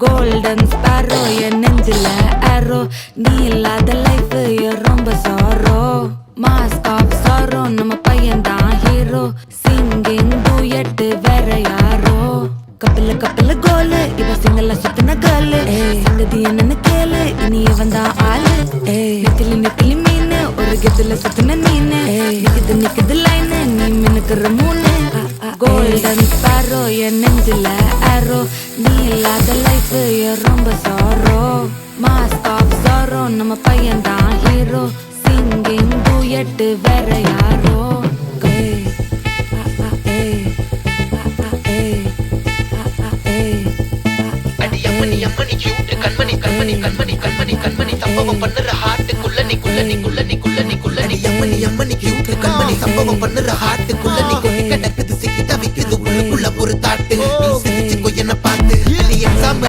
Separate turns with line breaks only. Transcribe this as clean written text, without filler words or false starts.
golden sparrow என் நெஞ்சில ஆரோ நீ இல்லாத லைஃப் ரொம்ப சாரோ மாஸ்க் ஆஃப் சாரோ நம்ம பையன் தான் ஹீரோ சிங்கிங் டூயட் வேற யாரோ கப்பில கப்பில கோலு இவ சிங்கல்ல சுத்தின கேர்ளு சங்கதி என்னன்னு கேளு இனி இவன் தான் ஆளு நெத்திலி நெத்திலி மீன் ஒரு கெத்துல சுத்தின நீனு நிக்குது நிக்குது லைன் நீ மினுக்குற மூணு கோல்டன் ஸ்பாரோ என் நெஞ்சில ஆரோ நீ இல்லாத லைஃப் ரொம்ப சாரோ மாஸ்க் ஆஃப் சாரோ நம்ம பையன் தான் ஹீரோ சிங்கிங் டூயட் வேற யாரோ
அம்மணி அம்மணி கியூட் கண்மணி கண்மணி கண்மணி கண்மணி கண்மணி சம்பவம் பண்ணுற ஹார்ட்டுக்குள்ள நீ குள்ள நீ குள்ள நீ குள்ள நீ குள்ள நீ அம்மணி அம்மணி கியூட் கண்மணி சம்பவம் பண்ணுற ஹார்ட்டுக்குள்ள நீ கொட்டி கிடக்குது சிக்கி தவிக்குது உள்ளுக்குள்ள ஒரு தாட்டு